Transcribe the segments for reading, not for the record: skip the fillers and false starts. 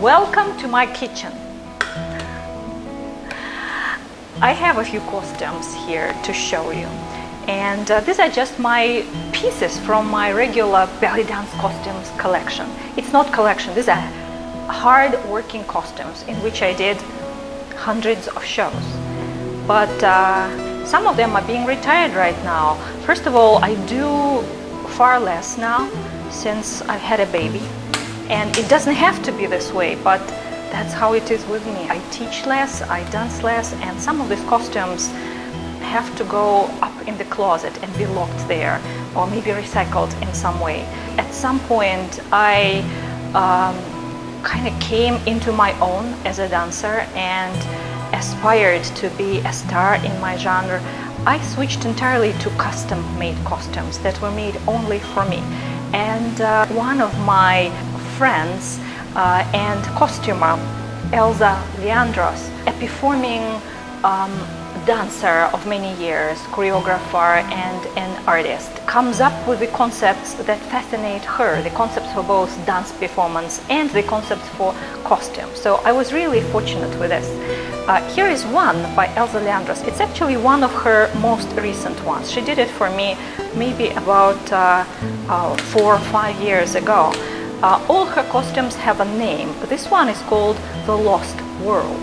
Welcome to my kitchen. I have a few costumes here to show you, and these are just my pieces from my regular belly dance costumes collection. It's not collection, these are hard working costumes in which I did hundreds of shows, but some of them are being retired right now. First of all, I do far less now since I've had a baby, and it doesn't have to be this way, but that's how it is with me. I teach less, I dance less, and some of these costumes have to go up in the closet and be locked there, or maybe recycled in some way. At some point, I kind of came into my own as a dancer and aspired to be a star in my genre. I switched entirely to custom-made costumes that were made only for me. And one of my friends and costumer, Elza Leandros, a performing dancer of many years, choreographer and an artist, comes up with the concepts that fascinate her, the concepts for both dance performance and the concepts for costume. So I was really fortunate with this. Here is one by Elza Leandros. It's actually one of her most recent ones. She did it for me maybe about 4 or 5 years ago. All her costumes have a name. This one is called The Lost World.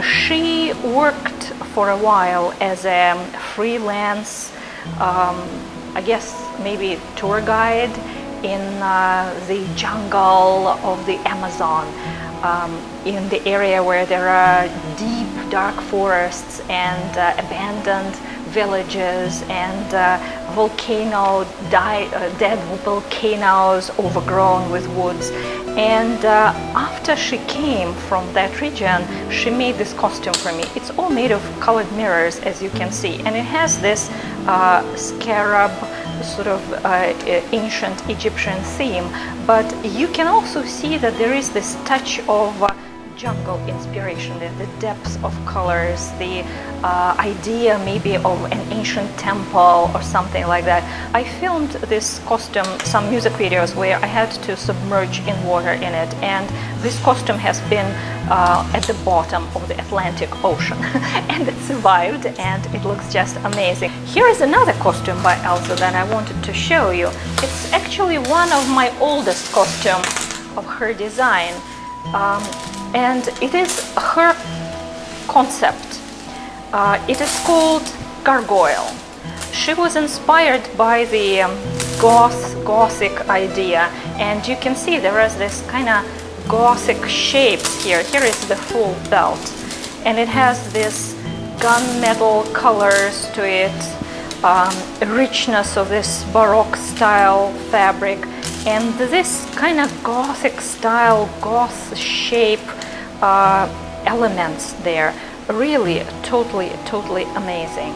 She worked for a while as a freelance, I guess maybe tour guide in the jungle of the Amazon, in the area where there are deep, dark forests and abandoned villages and dead volcanoes overgrown with woods. And after she came from that region, she made this costume for me. It's all made of colored mirrors, as you can see, and it has this scarab, sort of ancient Egyptian theme, but you can also see that there is this touch of jungle inspiration, the depths of colors, the idea maybe of an ancient temple or something like that. I filmed this costume, some music videos where I had to submerge in water in it, and this costume has been at the bottom of the Atlantic Ocean and it survived, and it looks just amazing. Here is another costume by Elza that I wanted to show you. It's actually one of my oldest costumes of her design. And it is her concept. It is called Gargoyle. She was inspired by the Gothic idea, and you can see there is this kind of Gothic shapes here. Here is the full belt, and it has this gunmetal colors to it, richness of this Baroque style fabric, and this kind of Gothic style, goth shape elements there. Really totally amazing.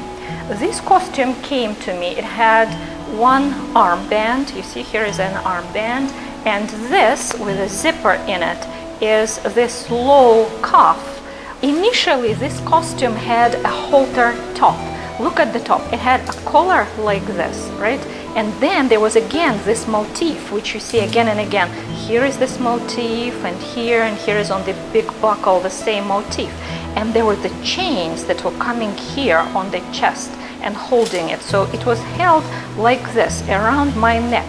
This costume came to me. It had one armband. You see here is an armband, and this with a zipper in it is this low cuff. Initially this costume had a halter top. Look at the top. It had a collar like this, right? And then there was again this motif, which you see again and again. Here is this motif, and here is on the big buckle the same motif. And there were the chains that were coming here on the chest and holding it. So it was held like this around my neck.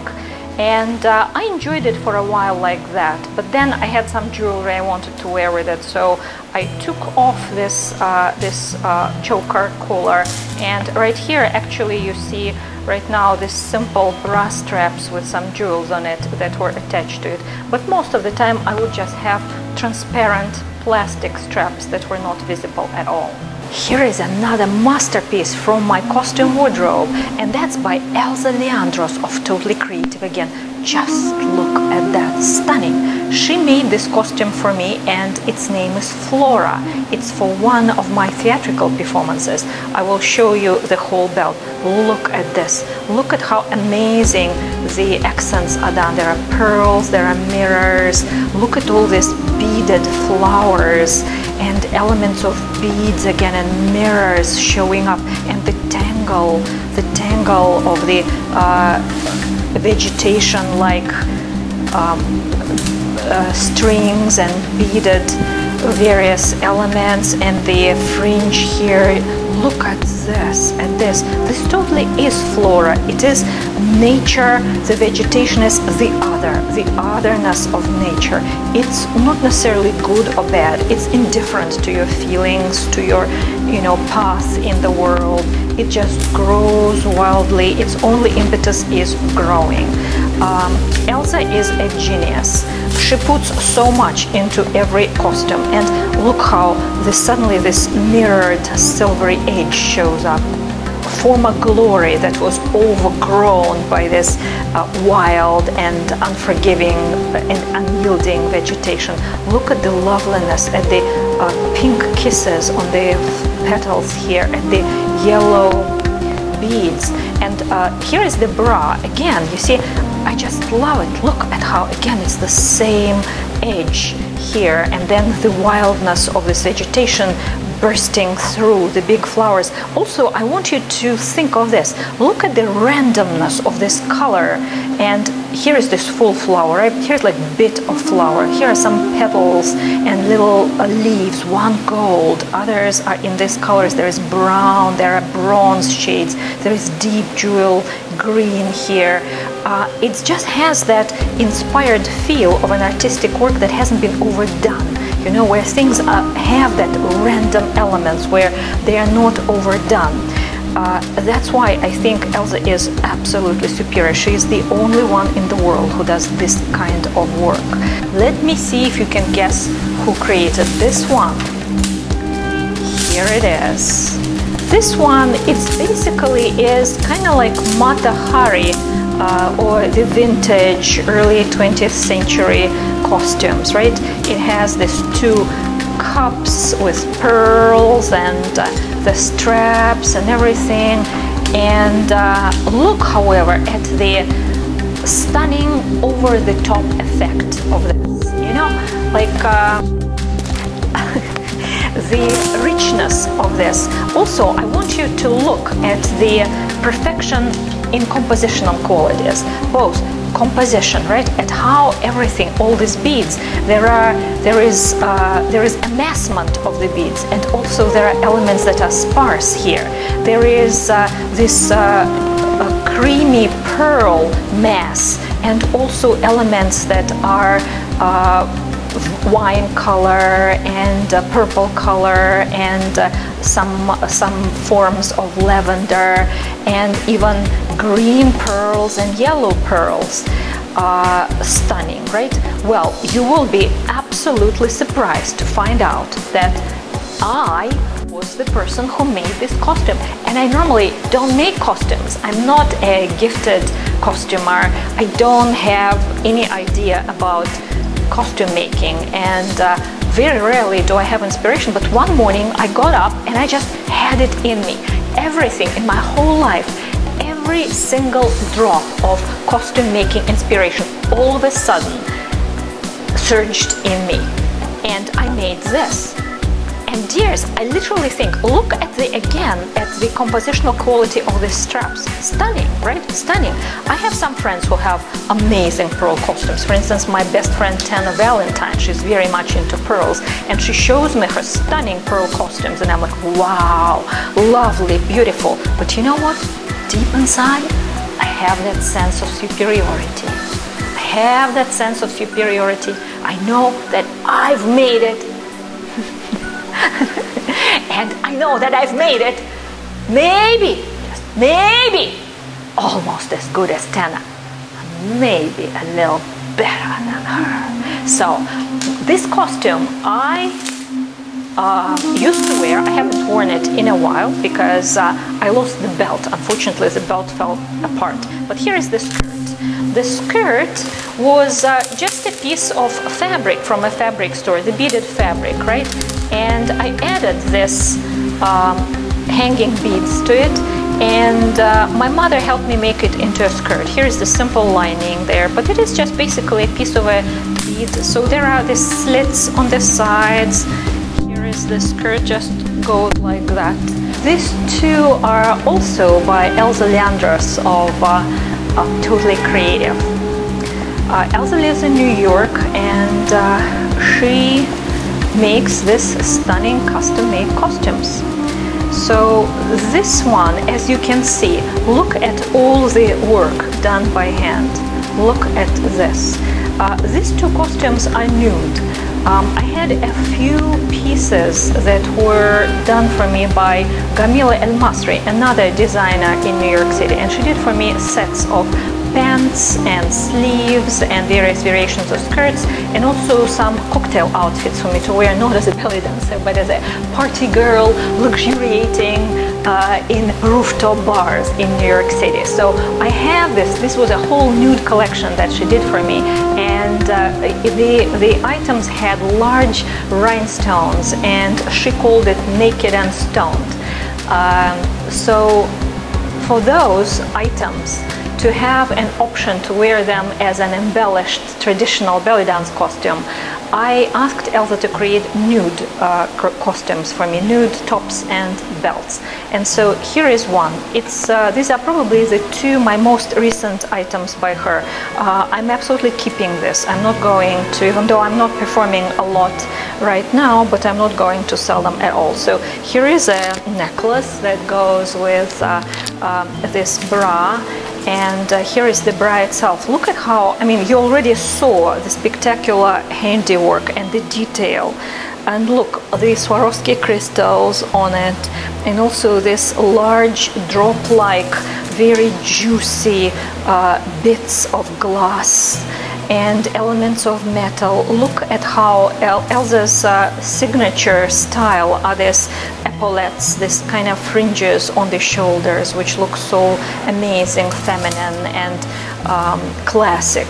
And I enjoyed it for a while like that, but then I had some jewelry I wanted to wear with it, so I took off this choker collar, and right here actually you see right now this simple brass straps with some jewels on it that were attached to it, but most of the time I would just have transparent plastic straps that were not visible at all. Here is another masterpiece from my costume wardrobe, and that's by Elza Leandros of Totally Creative again. Just look at that, stunning. She made this costume for me, and its name is Flora. It's for one of my theatrical performances. I will show you the whole belt. Look at this. Look at how amazing the accents are done. There are pearls, there are mirrors. Look at all these beaded flowers and elements of beads again, and mirrors showing up, and the tangle of the vegetation like strings and beaded various elements, and the fringe here. Look at this, This totally is flora. It is nature. The vegetation is the otherness of nature. It's not necessarily good or bad. It's indifferent to your feelings, to your, path in the world. It just grows wildly. Its only impetus is growing. Elsa is a genius. She puts so much into every costume, and look how suddenly this mirrored silvery edge shows up. Former glory that was overgrown by this wild and unforgiving and unyielding vegetation. Look at the loveliness, at the pink kisses on the petals here, at the yellow beads. And here is the bra. Again, you see, I just love it. Look at how, again, it's the same edge here, and then the wildness of this vegetation bursting through the big flowers. Also, I want you to think of this. Look at the randomness of this color. And here is this full flower, right? Here's like a bit of flower. Here are some petals and little leaves, one gold, others are in these colors. There is brown, there are bronze shades, there is deep jewel green here. It just has that inspired feel of an artistic work that hasn't been overdone. Where things have that random elements, where they are not overdone. That's why I think Elsa is absolutely superior. She is the only one in the world who does this kind of work. Let me see if you can guess who created this one. Here it is. This one, it's basically is kind of like Mata Hari, or the vintage early 20th century costumes, right? It has these two cups with pearls and the straps and everything. And look, however, at the stunning over-the-top effect of this. The richness of this. Also, I want you to look at the perfection in compositional qualities, both composition, right, at how everything, all these beads, there is amassment of the beads, and also there are elements that are sparse here. There is this creamy pearl mass, and also elements that are wine color and purple color, and some forms of lavender, and even green pearls and yellow pearls. Stunning, right? Well, you will be absolutely surprised to find out that I was the person who made this costume. And I normally don't make costumes. I'm not a gifted costumer. I don't have any idea about costume making, and very rarely do I have inspiration. But one morning I got up and I just had it in me. Everything in my whole life, every single drop of costume making inspiration all of a sudden surged in me, and I made this. And dears, I literally think, look at the compositional quality of the straps. Stunning, right? Stunning. I have some friends who have amazing pearl costumes. For instance, my best friend Tana Valentine, she's very much into pearls, and she shows me her stunning pearl costumes, and I'm like, wow, lovely, beautiful. But you know what? Deep inside, I have that sense of superiority. I have that sense of superiority. I know that I've made it. And I know that I've made it maybe, just maybe, almost as good as Tana, maybe a little better than her. So this costume I used to wear. I haven't worn it in a while because I lost the belt. Unfortunately, the belt fell apart. But here is the skirt. The skirt was just a piece of fabric from a fabric store, the beaded fabric, right? And I added this hanging beads to it, and my mother helped me make it into a skirt. Here is the simple lining there, but it is just basically a piece of a bead. So there are the slits on the sides. Here is the skirt, just goes like that. These two are also by Elsa Leandros of Totally Creative. Elsa lives in New York, and she makes this stunning custom-made costumes. So this one, as you can see, look at all the work done by hand. Look at this. These two costumes are nude. I had a few pieces that were done for me by Gamila El Masri, another designer in New York City, and she did for me sets of pants and sleeves and various variations of skirts, and also some cocktail outfits for me to wear, not as a belly dancer but as a party girl luxuriating in rooftop bars in New York City. So I have this was a whole nude collection that she did for me, and the items had large rhinestones, and she called it naked and stoned. So for those items, to have an option to wear them as an embellished traditional belly dance costume, I asked Elza to create nude costumes for me, nude tops and belts. And so here is one. These are probably the two my most recent items by her. I'm absolutely keeping this. I'm not going to, even though I'm not performing a lot right now, but I'm not going to sell them at all. So here is a necklace that goes with this bra. And here is the bra itself. Look at how, I mean, you already saw the spectacular handiwork and the detail. And look, the Swarovski crystals on it, and also this large drop-like, very juicy bits of glass and elements of metal. Look at how Elza's signature style are these epaulettes, this kind of fringes on the shoulders, which look so amazing, feminine, and classic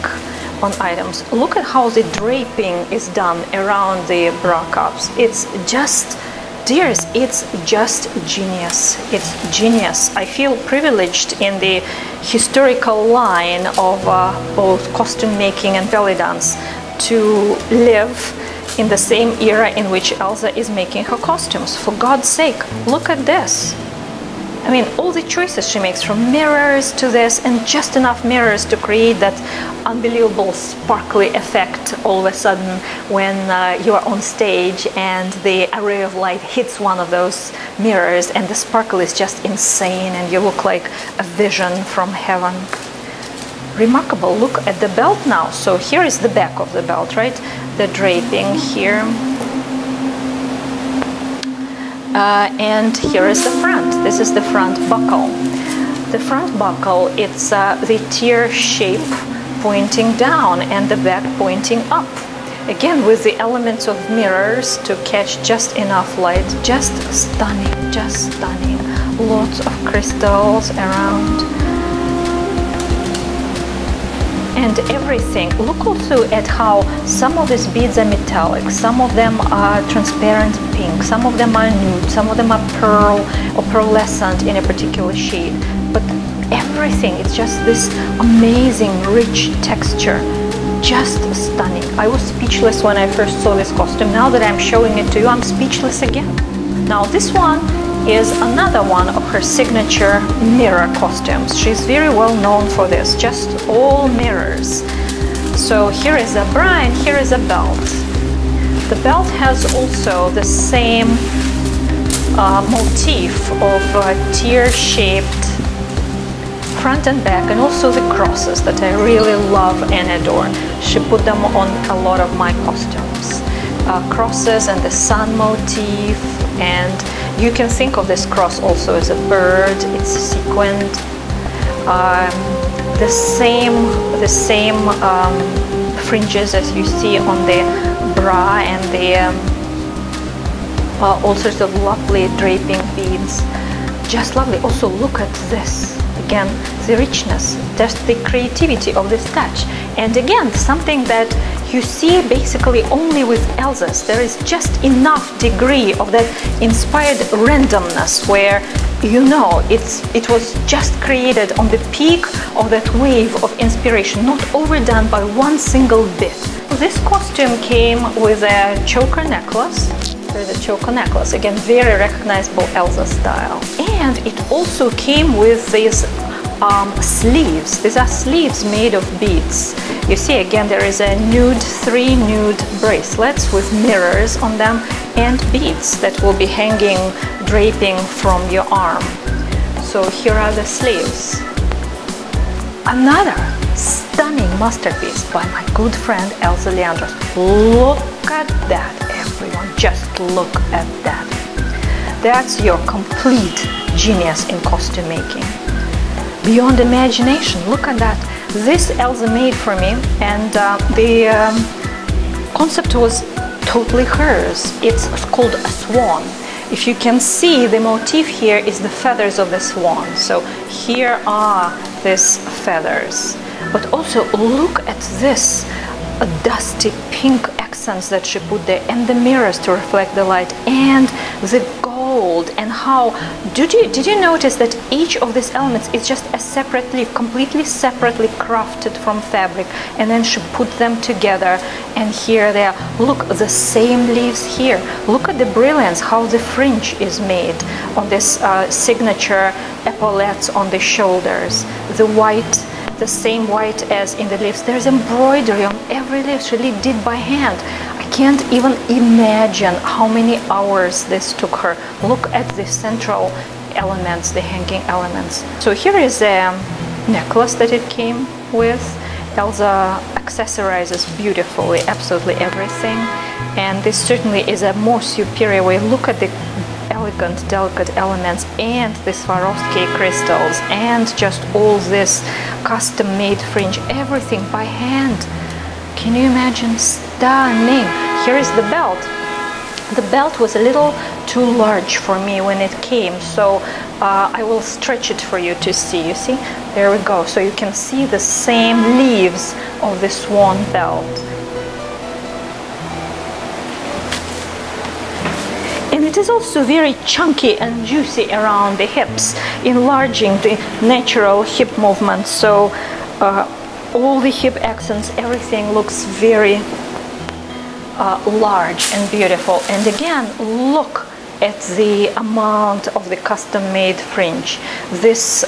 on items. Look at how the draping is done around the bra cups. It's just, dears, it's just genius. It's genius. I feel privileged in the historical line of both costume making and belly dance to live in the same era in which Elza is making her costumes. For God's sake, look at this. I mean, all the choices she makes, from mirrors to this, and just enough mirrors to create that unbelievable sparkly effect all of a sudden when you are on stage and the array of light hits one of those mirrors and the sparkle is just insane and you look like a vision from heaven. Remarkable. Look at the belt now. So here is the back of the belt, right? The draping here. And here is the front. This is the front buckle. The front buckle, it's the tear shape pointing down and the back pointing up. Again, with the elements of mirrors to catch just enough light. Just stunning, just stunning. Lots of crystals around. And everything. Look also at how some of these beads are metallic, some of them are transparent pink, some of them are nude, some of them are pearl or pearlescent in a particular shade. But everything, it's just this amazing rich texture. Just stunning. I was speechless when I first saw this costume. Now that I'm showing it to you, I'm speechless again. Now this one is another one of her signature mirror costumes. She's very well known for this, just all mirrors. So here is a bra and here is a belt. The belt has also the same motif of tear-shaped front and back, and also the crosses that I really love and adore. She put them on a lot of my costumes. Crosses and the sun motif, and you can think of this cross also as a bird. It's sequined. The same fringes as you see on the bra, and the all sorts of lovely draping beads. Just lovely. Also look at this. Again, the richness, just the creativity of this touch. And again, something that you see basically only with Elza's. There is just enough degree of that inspired randomness where you know it was just created on the peak of that wave of inspiration, not overdone by one single bit. This costume came with a choker necklace. There's a choker necklace, again, very recognizable Elza style. And it also came with these sleeves. These are sleeves made of beads. You see, again, there is a nude, 3 nude bracelets with mirrors on them and beads that will be hanging, draping from your arm. So here are the sleeves. Another stunning masterpiece by my good friend Elsa Leandros. Look at that, everyone. Just look at that. That's your complete genius in costume making. Beyond imagination, look at that. This Elsa made for me, and the concept was totally hers. It's called a swan. If you can see, the motif here is the feathers of the swan. So here are these feathers. But also look at this dusty pink accents that she put there, and the mirrors to reflect the light, and the gold. And how did you notice that each of these elements is just a separate leaf, completely separately crafted from fabric, and then she put them together, and here they are. Look, the same leaves here. Look at the brilliance, how the fringe is made on this signature epaulettes on the shoulders, the white, the same white as in the leaves. There's embroidery on every leaf she did by hand. I can't even imagine how many hours this took her. Look at the central elements, the hanging elements. So here is a necklace that it came with. Elsa accessorizes beautifully absolutely everything, and this certainly is a more superior way. Look at the elegant, delicate elements, and the Swarovski crystals, and just all this custom-made fringe, everything by hand. Can you imagine? Stunning. Here is the belt. The belt was a little too large for me when it came, so I will stretch it for you to see. You see? There we go. So you can see the same leaves of the swan belt. And it is also very chunky and juicy around the hips, enlarging the natural hip movement. So all the hip accents, everything looks very large and beautiful. And again, look at the amount of the custom-made fringe. This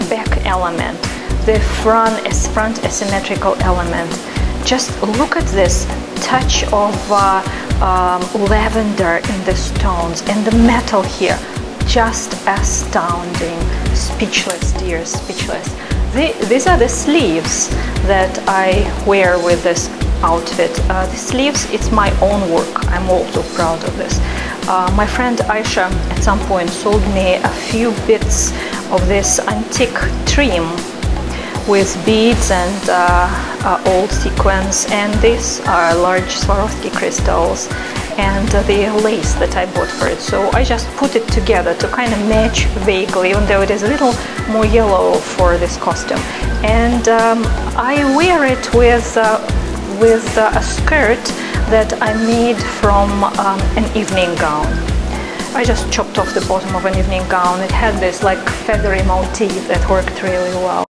back element, the front asymmetrical element. Just look at this touch of lavender in the stones, and the metal here, just astounding. Speechless, dear, speechless. These are the sleeves that I wear with this outfit. The sleeves, it's my own work. I'm also proud of this. My friend Aisha at some point sold me a few bits of this antique trim with beads and old sequins, and these are large Swarovski crystals and the lace that I bought for it. So I just put it together to kind of match vaguely, even though it is a little more yellow for this costume. And I wear it with a skirt that I made from an evening gown. I just chopped off the bottom of an evening gown. It had this like feathery motif that worked really well.